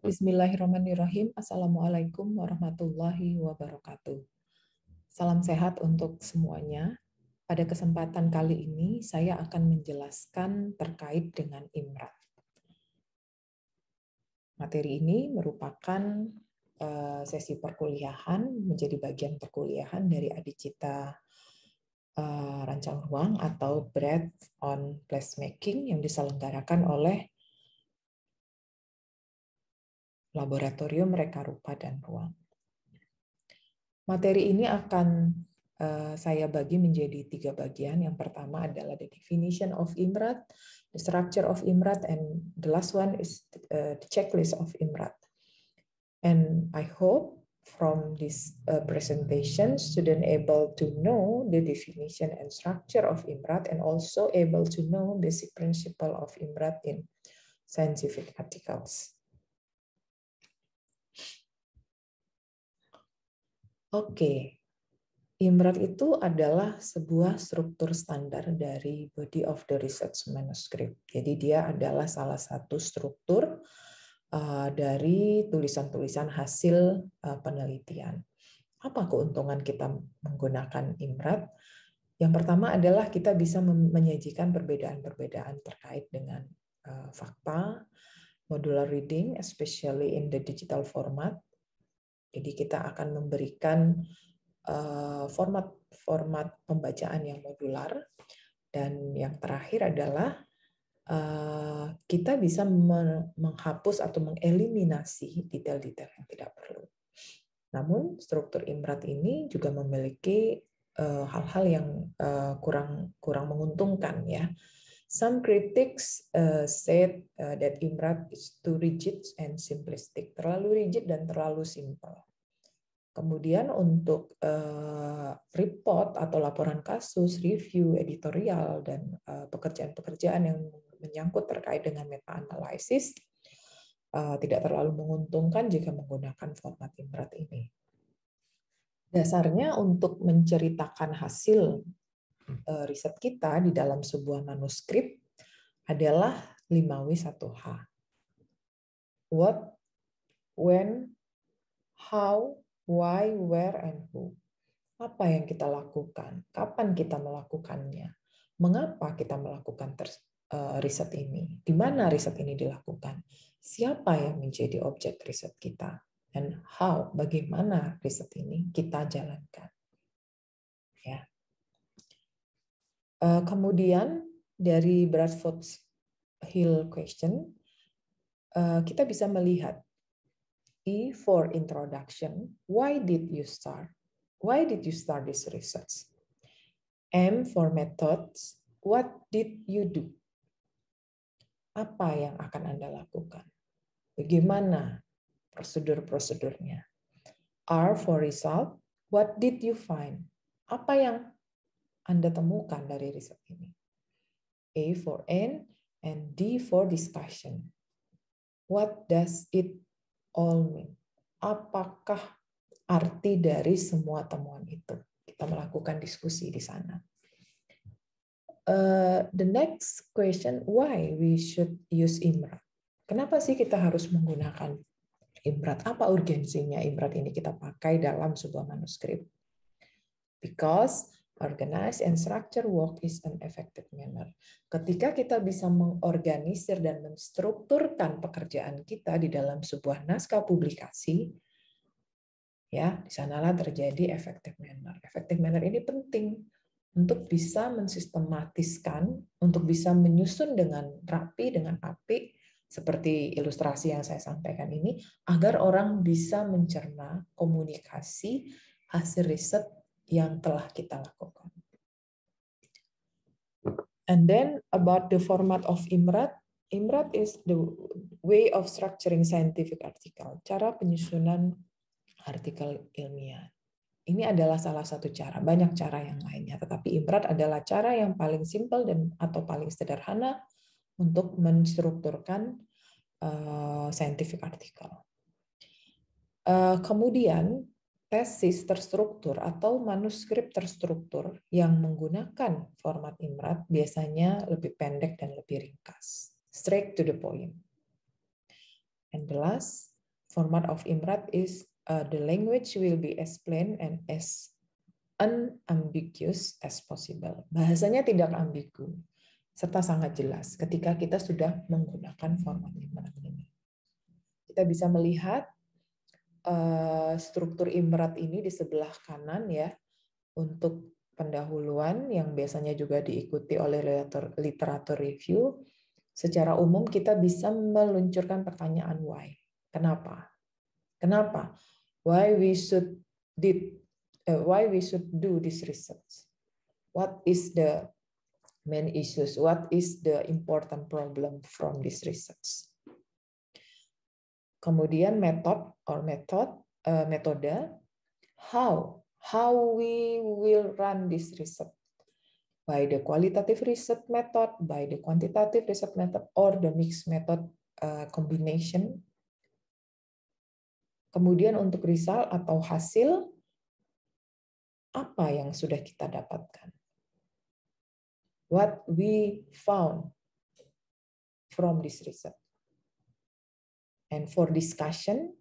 Bismillahirrahmanirrahim. Assalamualaikum warahmatullahi wabarakatuh. Salam sehat untuk semuanya. Pada kesempatan kali ini, saya akan menjelaskan terkait dengan IMRAT. Materi ini merupakan sesi perkuliahan, menjadi bagian perkuliahan dari Adicita Rancang Ruang atau Breadth on Placemaking yang diselenggarakan oleh Laboratorium Reka Rupa dan Ruang. Materi ini akan saya bagi menjadi 3 bagian. Yang pertama adalah the definition of IMRAT, the structure of IMRAT, and the last one is the checklist of IMRAT. And I hope from this presentation, student able to know the definition and structure of IMRAT and also able to know basic principle of IMRAT in scientific articles. Oke, IMRAT itu adalah sebuah struktur standar dari body of the research manuscript. Jadi dia adalah salah satu struktur dari tulisan-tulisan hasil penelitian. Apa keuntungan kita menggunakan IMRAT? Yang pertama adalah kita bisa menyajikan perbedaan-perbedaan terkait dengan fakta, modular reading, especially in the digital format. Jadi kita akan memberikan format pembacaan yang modular, dan yang terakhir adalah kita bisa menghapus atau mengeliminasi detail-detail yang tidak perlu. Namun struktur IMRAT ini juga memiliki hal-hal yang kurang menguntungkan ya. Some critics said that IMRAT is too rigid and simplistic, terlalu rigid dan terlalu simpel. Kemudian untuk report atau laporan kasus, review, editorial, dan pekerjaan-pekerjaan yang menyangkut terkait dengan meta-analisis tidak terlalu menguntungkan jika menggunakan format IMRAT ini. Dasarnya untuk menceritakan hasil riset kita di dalam sebuah manuskrip adalah 5W1H. What, when, how, why, where, and who. Apa yang kita lakukan? Kapan kita melakukannya? Mengapa kita melakukan riset ini? Di mana riset ini dilakukan? Siapa yang menjadi objek riset kita? Dan how, bagaimana riset ini kita jalankan? Ya. Kemudian dari Bradford's Hill question, kita bisa melihat E for introduction, why did you start? Why did you start this research? M for methods, what did you do? Apa yang akan Anda lakukan? Bagaimana prosedur-prosedurnya? R for result, what did you find? Apa yang Anda temukan dari riset ini? A for end, and D for discussion. What does it all mean? Apakah arti dari semua temuan itu? Kita melakukan diskusi di sana. The next question, why we should use IMRAT? Kenapa sih kita harus menggunakan IMRAT? Apa urgensinya IMRAT ini kita pakai dalam sebuah manuskrip? Because organize and structure work is an effective manner. Ketika kita bisa mengorganisir dan menstrukturkan pekerjaan kita di dalam sebuah naskah publikasi, ya, di sanalah terjadi effective manner. Effective manner ini penting untuk bisa mensistematiskan, untuk bisa menyusun dengan rapi, dengan apik, seperti ilustrasi yang saya sampaikan ini, agar orang bisa mencerna komunikasi hasil riset yang telah kita lakukan. And then about the format of IMRAT, IMRAT is the way of structuring scientific article, cara penyusunan artikel ilmiah. Ini adalah salah satu cara, banyak cara yang lainnya, tetapi IMRAT adalah cara yang paling simpel dan atau paling sederhana untuk menstrukturkan scientific article. Kemudian tesis terstruktur atau manuskrip terstruktur yang menggunakan format IMRAT biasanya lebih pendek dan lebih ringkas, straight to the point. And the last, format of IMRAT is the language will be explained and as unambiguous as possible. Bahasanya tidak ambigu, serta sangat jelas ketika kita sudah menggunakan format IMRAT ini. Kita bisa melihat struktur IMRAT ini di sebelah kanan ya, untuk pendahuluan yang biasanya juga diikuti oleh literatur review. Secara umum kita bisa meluncurkan pertanyaan why. Kenapa? Kenapa? Why we should do this research? What is the main issues? What is the important problem from this research? Kemudian metode, how we will run this research, by the qualitative research method, by the quantitative research method, or the mixed method combination. Kemudian untuk result atau hasil, apa yang sudah kita dapatkan? What we found from this research. And for discussion,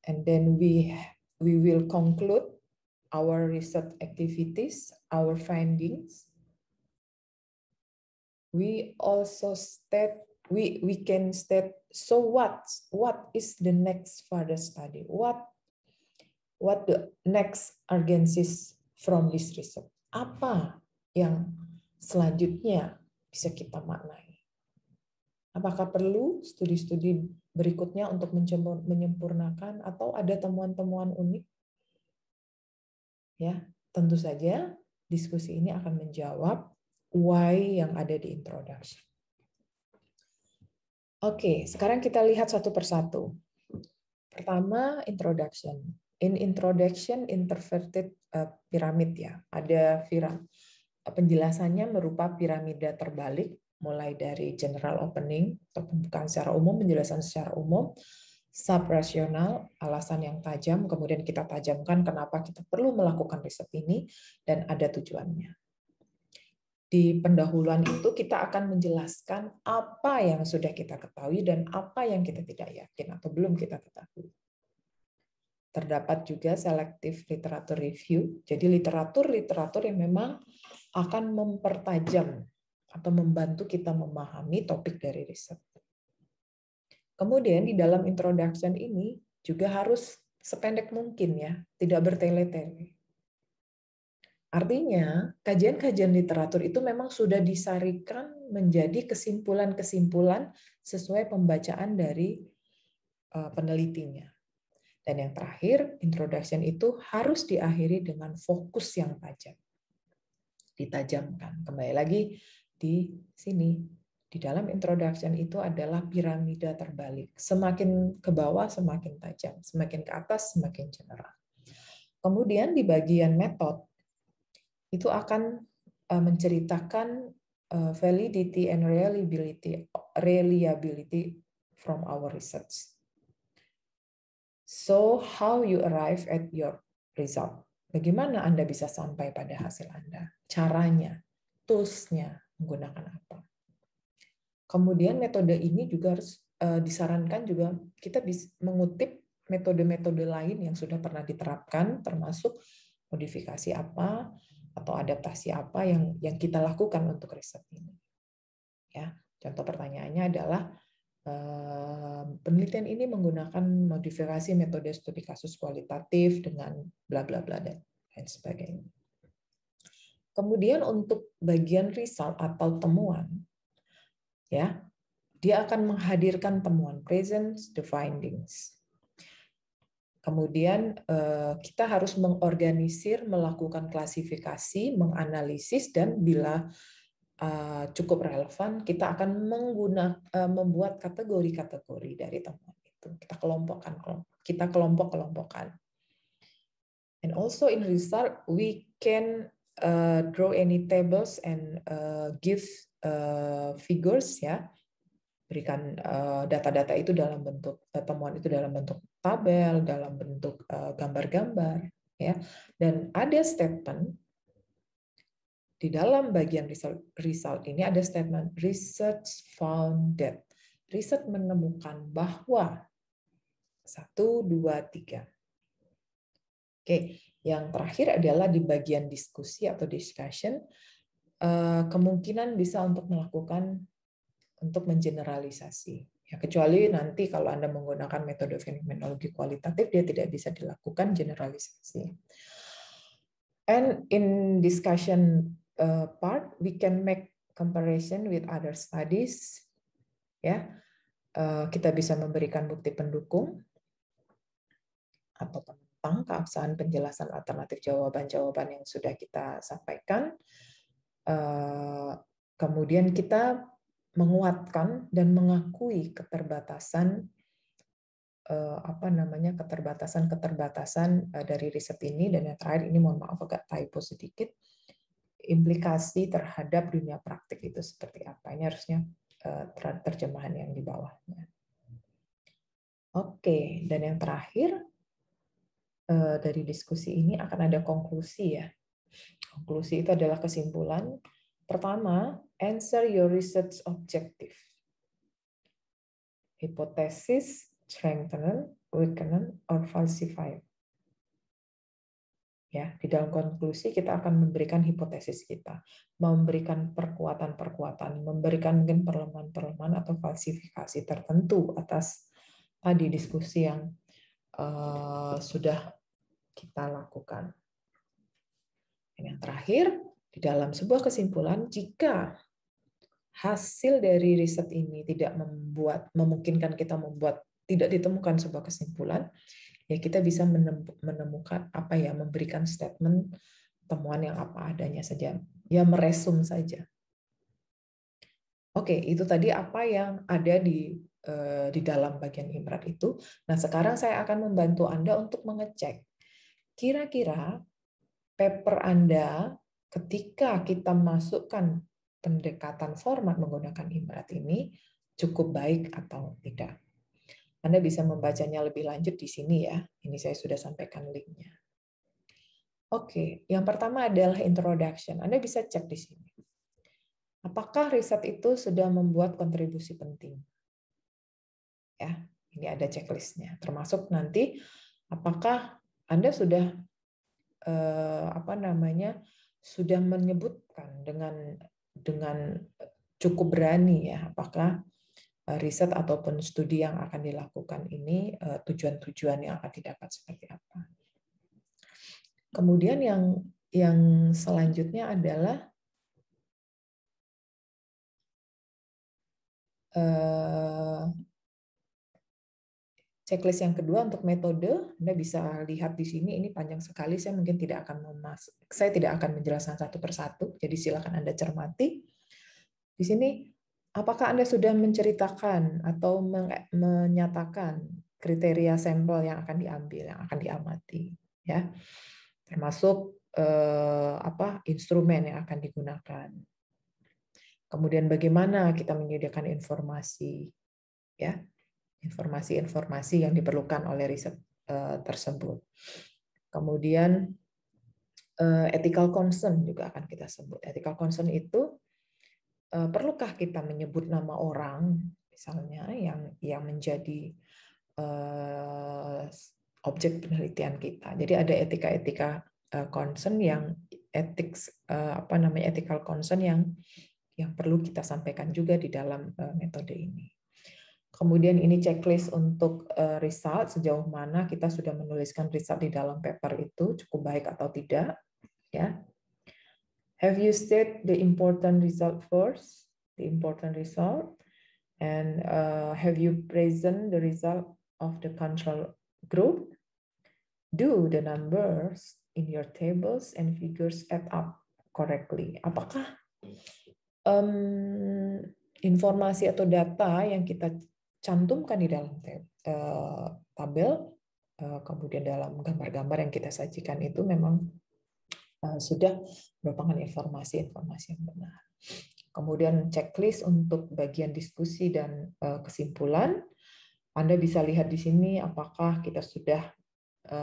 and then we will conclude our research activities, our findings. We also state, we can state, so what is the next further study? What the next urgencies from this research? Apa yang selanjutnya bisa kita maknai? Apakah perlu studi-studi berikutnya untuk menyempurnakan atau ada temuan-temuan unik? Ya, tentu saja diskusi ini akan menjawab why yang ada di introduction. Oke, sekarang kita lihat satu persatu. Pertama, introduction. In introduction, inverted pyramid ya. Ada penjelasannya berupa piramida terbalik, mulai dari general opening atau pembukaan secara umum, penjelasan secara umum, subrasional, alasan yang tajam, kemudian kita tajamkan kenapa kita perlu melakukan riset ini, dan ada tujuannya. Di pendahuluan itu kita akan menjelaskan apa yang sudah kita ketahui dan apa yang kita tidak yakin atau belum kita ketahui. Terdapat juga selective literature review, jadi literatur yang memang akan mempertajam atau membantu kita memahami topik dari riset. Kemudian di dalam introduction ini juga harus sependek mungkin ya, tidak bertele-tele. Artinya, kajian-kajian literatur itu memang sudah disarikan menjadi kesimpulan-kesimpulan sesuai pembacaan dari penelitinya. Dan yang terakhir, introduction itu harus diakhiri dengan fokus yang tajam. Ditajamkan. Kembali lagi di sini. Di dalam introduction itu adalah piramida terbalik. Semakin ke bawah semakin tajam, semakin ke atas semakin general. Kemudian di bagian metode itu akan menceritakan validity and reliability from our research. So how you arrive at your result? Bagaimana Anda bisa sampai pada hasil Anda? Caranya, tools-nya, menggunakan apa? Kemudian metode ini juga harus disarankan juga kita bisa mengutip metode-metode lain yang sudah pernah diterapkan, termasuk modifikasi apa atau adaptasi apa yang kita lakukan untuk riset ini. Ya, contoh pertanyaannya adalah penelitian ini menggunakan modifikasi metode studi kasus kualitatif dengan bla bla bla dan lain sebagainya. Kemudian untuk bagian result atau temuan, ya, dia akan menghadirkan temuan, presents the findings. Kemudian kita harus mengorganisir, melakukan klasifikasi, menganalisis, dan bila cukup relevan, kita akan membuat kategori-kategori dari temuan itu. Kita kelompok-kelompokkan. And also in result, we can draw any tables and give figures ya. Berikan data-data itu dalam bentuk temuan itu dalam bentuk tabel, dalam bentuk gambar-gambar ya. Dan ada statement di dalam bagian result ini, ada statement research found that. riset menemukan bahwa 1, 2, 3. Oke, yang terakhir adalah di bagian diskusi atau discussion, kemungkinan bisa untuk mengeneralisasi. Ya, kecuali nanti kalau Anda menggunakan metode fenomenologi kualitatif, dia tidak bisa dilakukan generalisasi. And in discussion part, we can make comparison with other studies. Ya, kita bisa memberikan bukti pendukung atau tentang keabsahan penjelasan alternatif jawaban-jawaban yang sudah kita sampaikan. Kemudian kita menguatkan dan mengakui keterbatasan keterbatasan dari riset ini, dan yang terakhir ini mohon maaf agak typo sedikit, implikasi terhadap dunia praktik itu seperti apa. Ini harusnya terjemahan yang di bawahnya. Oke, dan yang terakhir dari diskusi ini akan ada konklusi ya. Konklusi itu adalah kesimpulan. Pertama, answer your research objective. Hipotesis, strengthen, weaken, or falsify. Ya, di dalam konklusi kita akan memberikan hipotesis kita, memberikan perkuatan-perkuatan, memberikan mungkin perlemahan-perlemahan atau falsifikasi tertentu atas tadi diskusi yang sudah kita lakukan. Dan yang terakhir, di dalam sebuah kesimpulan, jika hasil dari riset ini tidak memungkinkan kita tidak ditemukan sebuah kesimpulan, ya kita bisa menemukan memberikan statement temuan yang apa adanya saja, ya meresum saja. Oke, itu tadi apa yang ada di dalam bagian IMRAT itu. Nah, sekarang saya akan membantu Anda untuk mengecek kira-kira paper Anda ketika kita masukkan pendekatan format menggunakan IMRAT ini cukup baik atau tidak. Anda bisa membacanya lebih lanjut di sini ya. Ini saya sudah sampaikan linknya. Oke, yang pertama adalah introduction. Anda bisa cek di sini. Apakah riset itu sudah membuat kontribusi penting? Ya, ini ada checklistnya. Termasuk nanti apakah Anda sudah sudah menyebutkan dengan cukup berani ya, apakah riset ataupun studi yang akan dilakukan ini tujuan-tujuan yang akan didapat seperti apa. Kemudian yang selanjutnya adalah checklist yang kedua untuk metode. Anda bisa lihat di sini, ini panjang sekali, saya mungkin tidak akan menjelaskan satu persatu, jadi silakan Anda cermati. Di sini, apakah Anda sudah menceritakan atau menyatakan kriteria sampel yang akan diambil, yang akan diamati, ya, termasuk instrumen yang akan digunakan. Kemudian bagaimana kita menyediakan informasi, ya, informasi-informasi yang diperlukan oleh riset tersebut. Kemudian ethical concern juga akan kita sebut. Ethical concern itu perlukah kita menyebut nama orang misalnya yang menjadi objek penelitian kita. Jadi ada etika-etika concern yang ethical concern yang perlu kita sampaikan juga di dalam metode ini. Kemudian ini checklist untuk result, sejauh mana kita sudah menuliskan result di dalam paper itu cukup baik atau tidak. Ya. Have you state the important result first? The important result. And have you present the result of the control group? Do the numbers in your tables and figures add up correctly? Apakah informasi atau data yang kita cantumkan di dalam tabel, kemudian dalam gambar-gambar yang kita sajikan itu memang sudah merupakan informasi-informasi yang benar. Kemudian checklist untuk bagian diskusi dan kesimpulan. Anda bisa lihat di sini apakah kita sudah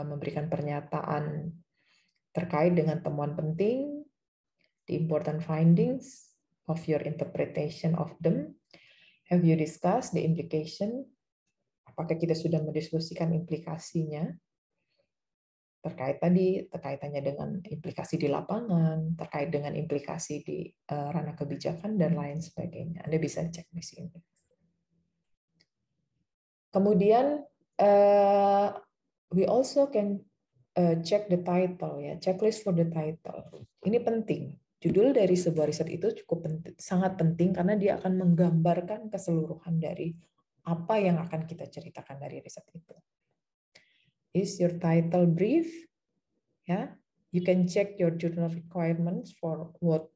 memberikan pernyataan terkait dengan temuan penting, the important findings of your interpretation of them, Have you discussed the implication? Apakah kita sudah mendiskusikan implikasinya? Terkait tadi, terkaitannya dengan implikasi di lapangan, terkait dengan implikasi di ranah kebijakan, dan lain sebagainya. Anda bisa cek di sini. Kemudian, we also can check the title, ya, checklist for the title. Ini penting. Judul dari sebuah riset itu cukup penting, sangat penting karena dia akan menggambarkan keseluruhan dari apa yang akan kita ceritakan dari riset itu. Is your title brief? Ya, you can check your journal requirements for what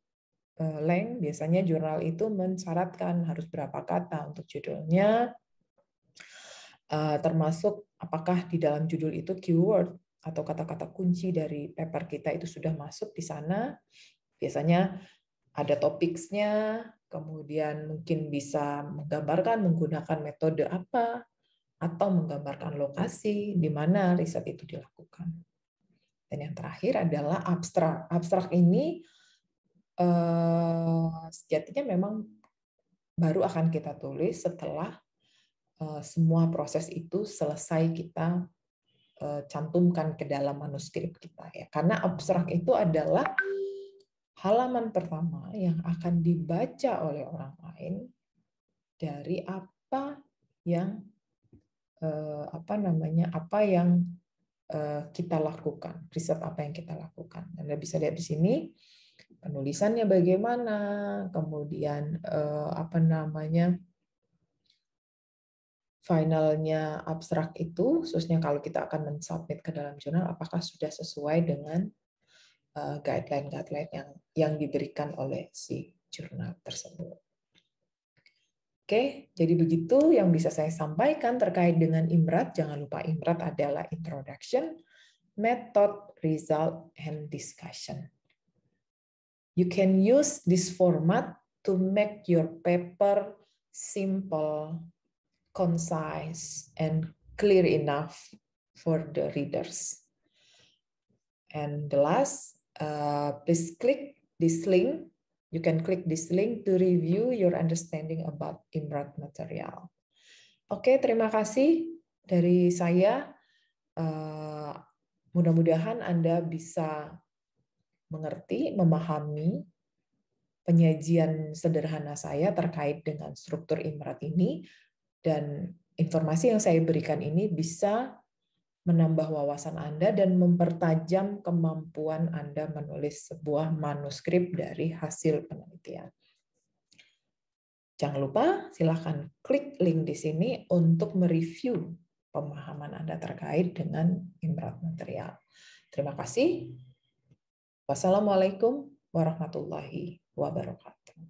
length. Biasanya jurnal itu mensyaratkan harus berapa kata untuk judulnya, termasuk apakah di dalam judul itu keyword atau kata-kata kunci dari paper kita itu sudah masuk di sana. Biasanya ada topicsnya, kemudian mungkin bisa menggambarkan menggunakan metode apa, atau menggambarkan lokasi di mana riset itu dilakukan. Dan yang terakhir adalah abstrak. Abstrak ini sejatinya memang baru akan kita tulis setelah semua proses itu selesai kita cantumkan ke dalam manuskrip kita, ya. Karena abstrak itu adalah halaman pertama yang akan dibaca oleh orang lain dari apa yang kita lakukan, riset apa yang kita lakukan. Anda bisa lihat di sini penulisannya bagaimana, kemudian finalnya abstrak itu, khususnya kalau kita akan mensubmit ke dalam jurnal, apakah sudah sesuai dengan guideline-guideline yang diberikan oleh si jurnal tersebut. Oke, jadi begitu yang bisa saya sampaikan terkait dengan IMRAT. Jangan lupa IMRAT adalah Introduction, Method, Result, and Discussion. You can use this format to make your paper simple, concise, and clear enough for the readers. And the last, please click this link. You can click this link to review your understanding about IMRAT material. Oke, terima kasih dari saya. Mudah-mudahan Anda bisa mengerti, memahami penyajian sederhana saya terkait dengan struktur IMRAT ini, dan informasi yang saya berikan ini bisa menambah wawasan Anda dan mempertajam kemampuan Anda menulis sebuah manuskrip dari hasil penelitian. Jangan lupa, silakan klik link di sini untuk mereview pemahaman Anda terkait dengan IMRAT material. Terima kasih. Wassalamualaikum warahmatullahi wabarakatuh.